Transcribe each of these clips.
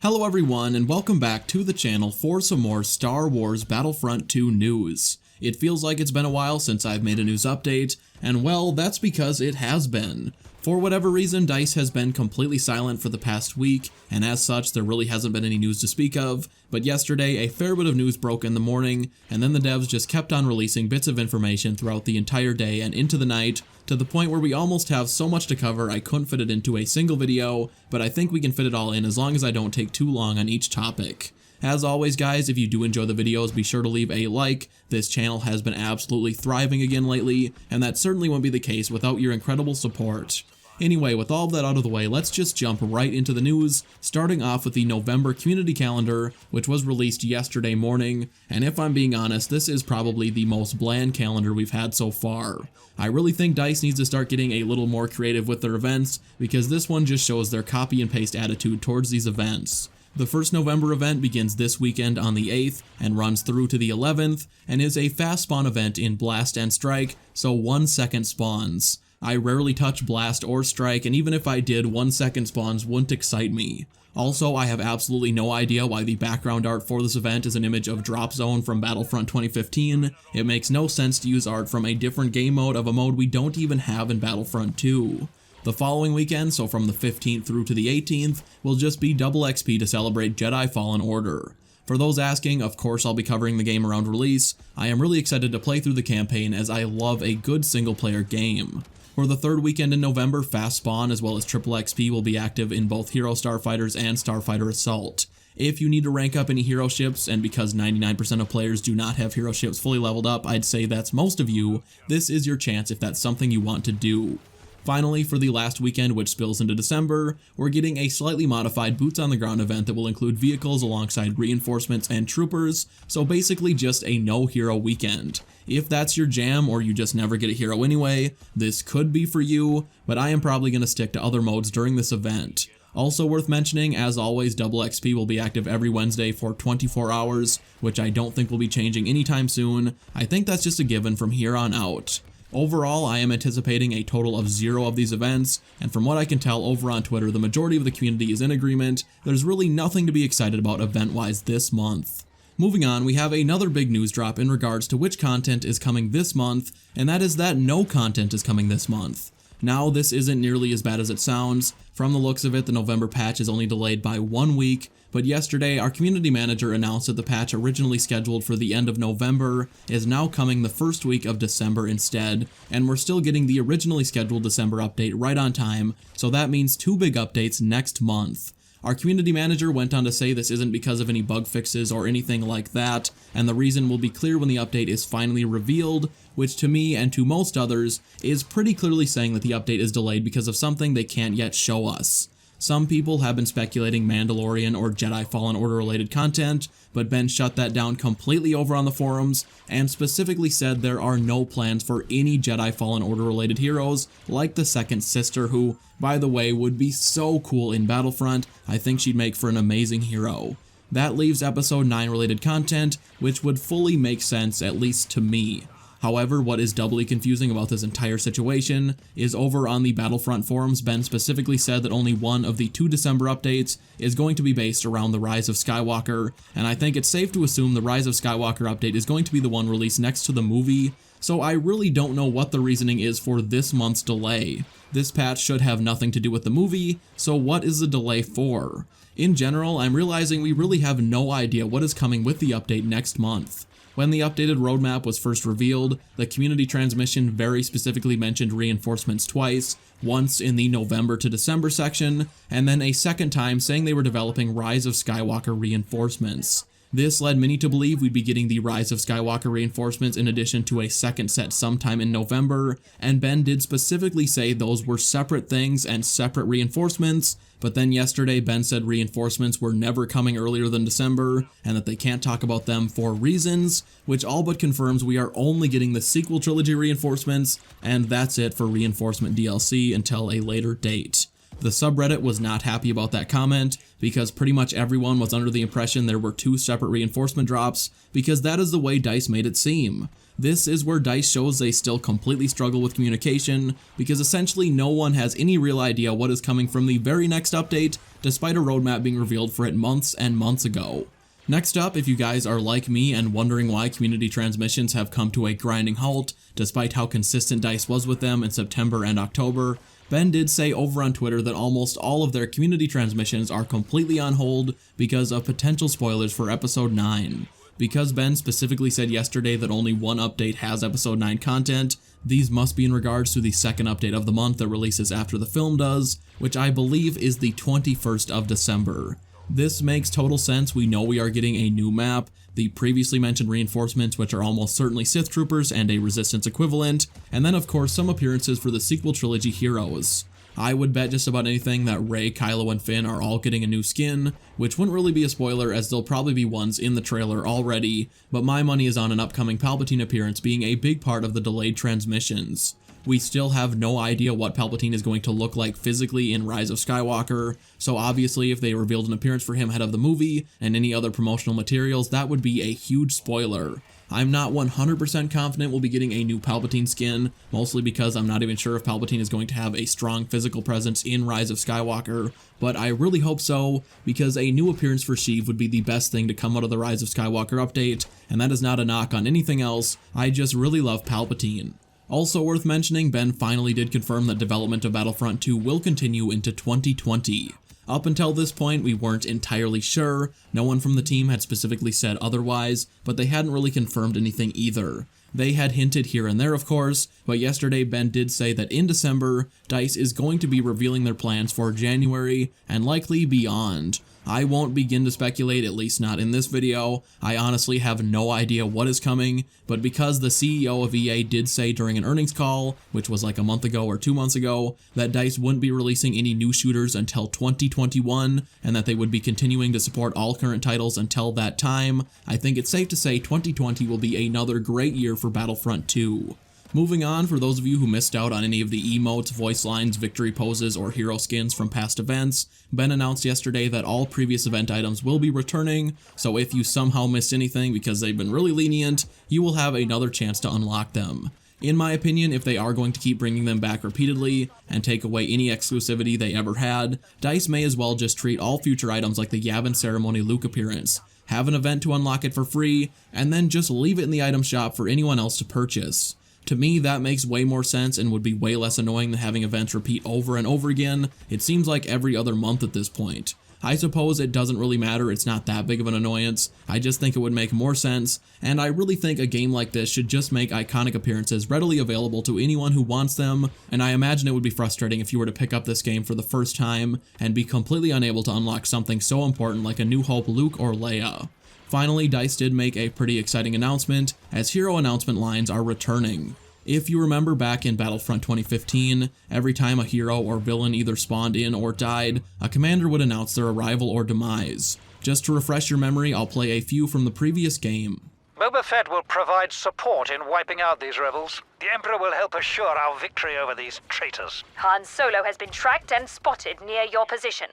Hello everyone and welcome back to the channel for some more Star Wars Battlefront II news. It feels like it's been a while since I've made a news update, and well, that's because it has been. For whatever reason, DICE has been completely silent for the past week, and as such, there really hasn't been any news to speak of, but yesterday, a fair bit of news broke in the morning, and then the devs just kept on releasing bits of information throughout the entire day and into the night, to the point where we almost have so much to cover I couldn't fit it into a single video, but I think we can fit it all in as long as I don't take too long on each topic. As always guys, if you do enjoy the videos, be sure to leave a like. This channel has been absolutely thriving again lately, and that certainly won't be the case without your incredible support. Anyway, with all of that out of the way, let's just jump right into the news, starting off with the November community calendar, which was released yesterday morning, and if I'm being honest, this is probably the most bland calendar we've had so far. I really think DICE needs to start getting a little more creative with their events, because this one just shows their copy and paste attitude towards these events. The first November event begins this weekend on the 8th and runs through to the 11th, and is a fast spawn event in Blast and Strike, so 1 second spawns. I rarely touch Blast or Strike, and even if I did, 1 second spawns wouldn't excite me. Also, I have absolutely no idea why the background art for this event is an image of Drop Zone from Battlefront 2015. It makes no sense to use art from a different game mode of a mode we don't even have in Battlefront 2. The following weekend, so from the 15th through to the 18th, will just be double XP to celebrate Jedi Fallen Order. For those asking, of course I'll be covering the game around release. I am really excited to play through the campaign as I love a good single player game. For the third weekend in November, Fast Spawn as well as Triple XP will be active in both Hero Starfighters and Starfighter Assault. If you need to rank up any hero ships, and because 99% of players do not have hero ships fully leveled up, I'd say that's most of you, this is your chance if that's something you want to do. Finally, for the last weekend, which spills into December, we're getting a slightly modified boots on the ground event that will include vehicles alongside reinforcements and troopers, so basically just a no hero weekend. If that's your jam or you just never get a hero anyway, this could be for you, but I am probably going to stick to other modes during this event. Also worth mentioning, as always, double XP will be active every Wednesday for 24 hours, which I don't think will be changing anytime soon. I think that's just a given from here on out. Overall, I am anticipating a total of 0 of these events, and from what I can tell over on Twitter, the majority of the community is in agreement. There's really nothing to be excited about event-wise this month. Moving on, we have another big news drop in regards to which content is coming this month, and that is that no content is coming this month. Now, this isn't nearly as bad as it sounds. From the looks of it, the November patch is only delayed by 1 week, but yesterday our community manager announced that the patch originally scheduled for the end of November is now coming the first week of December instead, and we're still getting the originally scheduled December update right on time, so that means 2 big updates next month. Our community manager went on to say this isn't because of any bug fixes or anything like that, and the reason will be clear when the update is finally revealed, which to me and to most others is pretty clearly saying that the update is delayed because of something they can't yet show us. Some people have been speculating Mandalorian or Jedi Fallen Order related content, but Ben shut that down completely over on the forums, and specifically said there are no plans for any Jedi Fallen Order related heroes, like the second sister who, by the way, would be so cool in Battlefront. I think she'd make for an amazing hero. That leaves Episode 9 related content, which would fully make sense, at least to me. However, what is doubly confusing about this entire situation is over on the Battlefront forums, Ben specifically said that only one of the 2 December updates is going to be based around the Rise of Skywalker, and I think it's safe to assume the Rise of Skywalker update is going to be the one released next to the movie, so I really don't know what the reasoning is for this month's delay. This patch should have nothing to do with the movie, so what is the delay for? In general, I'm realizing we really have no idea what is coming with the update next month. When the updated roadmap was first revealed, the community transmission very specifically mentioned reinforcements twice, once in the November to December section, and then a second time saying they were developing Rise of Skywalker reinforcements. This led many to believe we'd be getting the Rise of Skywalker reinforcements in addition to a second set sometime in November, and Ben did specifically say those were separate things and separate reinforcements, but then yesterday Ben said reinforcements were never coming earlier than December, and that they can't talk about them for reasons, which all but confirms we are only getting the sequel trilogy reinforcements, and that's it for reinforcement DLC until a later date. The subreddit was not happy about that comment, because pretty much everyone was under the impression there were 2 separate reinforcement drops, because that is the way DICE made it seem. This is where DICE shows they still completely struggle with communication, because essentially no one has any real idea what is coming from the very next update, despite a roadmap being revealed for it months and months ago. Next up, if you guys are like me and wondering why community transmissions have come to a grinding halt, despite how consistent DICE was with them in September and October, Ben did say over on Twitter that almost all of their community transmissions are completely on hold because of potential spoilers for Episode 9. Because Ben specifically said yesterday that only one update has Episode 9 content, these must be in regards to the second update of the month that releases after the film does, which I believe is the 21st of December. This makes total sense. We know we are getting a new map, the previously mentioned reinforcements, which are almost certainly Sith troopers and a Resistance equivalent, and then of course some appearances for the sequel trilogy heroes. I would bet just about anything that Rey, Kylo, and Finn are all getting a new skin, which wouldn't really be a spoiler as there'll probably be ones in the trailer already, but my money is on an upcoming Palpatine appearance being a big part of the delayed transmissions. We still have no idea what Palpatine is going to look like physically in Rise of Skywalker, so obviously if they revealed an appearance for him ahead of the movie and any other promotional materials, that would be a huge spoiler. I'm not 100% confident we'll be getting a new Palpatine skin, mostly because I'm not even sure if Palpatine is going to have a strong physical presence in Rise of Skywalker, but I really hope so, because a new appearance for Sheev would be the best thing to come out of the Rise of Skywalker update, and that is not a knock on anything else, I just really love Palpatine. Also worth mentioning, Ben finally did confirm that development of Battlefront 2 will continue into 2020. Up until this point, we weren't entirely sure. No one from the team had specifically said otherwise, but they hadn't really confirmed anything either. They had hinted here and there, of course, but yesterday Ben did say that in December, DICE is going to be revealing their plans for January and likely beyond. I won't begin to speculate, at least not in this video. I honestly have no idea what is coming, but because the CEO of EA did say during an earnings call, which was like a month ago or 2 months ago, that DICE wouldn't be releasing any new shooters until 2021, and that they would be continuing to support all current titles until that time, I think it's safe to say 2020 will be another great year for Battlefront 2. Moving on, for those of you who missed out on any of the emotes, voice lines, victory poses, or hero skins from past events, Ben announced yesterday that all previous event items will be returning, so if you somehow missed anything because they've been really lenient, you will have another chance to unlock them. In my opinion, if they are going to keep bringing them back repeatedly and take away any exclusivity they ever had, DICE may as well just treat all future items like the Yavin Ceremony Luke appearance, have an event to unlock it for free, and then just leave it in the item shop for anyone else to purchase. To me, that makes way more sense and would be way less annoying than having events repeat over and over again. It seems like every other month at this point. I suppose it doesn't really matter, it's not that big of an annoyance, I just think it would make more sense, and I really think a game like this should just make iconic appearances readily available to anyone who wants them, and I imagine it would be frustrating if you were to pick up this game for the first time and be completely unable to unlock something so important like a New Hope Luke or Leia. Finally, DICE did make a pretty exciting announcement, as hero announcement lines are returning. If you remember back in Battlefront 2015, every time a hero or villain either spawned in or died, a commander would announce their arrival or demise. Just to refresh your memory, I'll play a few from the previous game. Boba Fett will provide support in wiping out these rebels. The Emperor will help assure our victory over these traitors. Han Solo has been tracked and spotted near your position.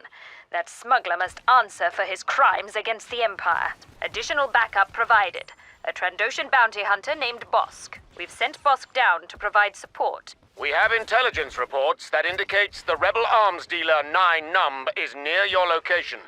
That smuggler must answer for his crimes against the Empire. Additional backup provided. A Trandoshan bounty hunter named Bosk. We've sent Bosk down to provide support. We have intelligence reports that indicates the rebel arms dealer 9 Numb is near your location.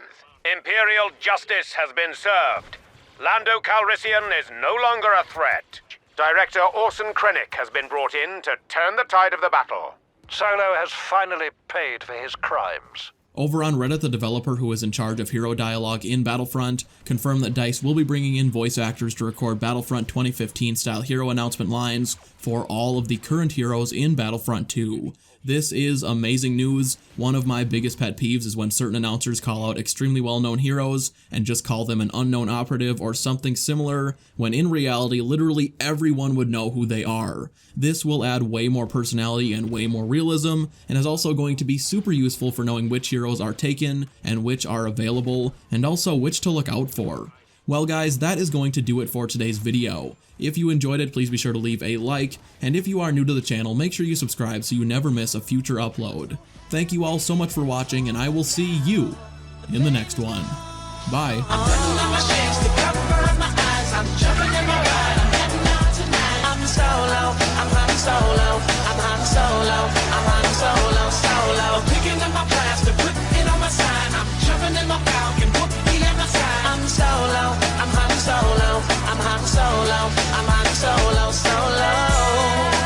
Imperial justice has been served. Lando Calrissian is no longer a threat. Director Orson Krennic has been brought in to turn the tide of the battle. Solo has finally paid for his crimes. Over on Reddit, the developer who is in charge of hero dialogue in Battlefront confirmed that DICE will be bringing in voice actors to record Battlefront 2015 style hero announcement lines for all of the current heroes in Battlefront 2. This is amazing news. One of my biggest pet peeves is when certain announcers call out extremely well-known heroes and just call them an unknown operative or something similar, when in reality, literally everyone would know who they are. This will add way more personality and way more realism, and is also going to be super useful for knowing which heroes are taken and which are available, and also which to look out for. Well guys, that is going to do it for today's video. If you enjoyed it, please be sure to leave a like, and if you are new to the channel, make sure you subscribe so you never miss a future upload. Thank you all so much for watching, and I will see you in the next one. Bye. soul.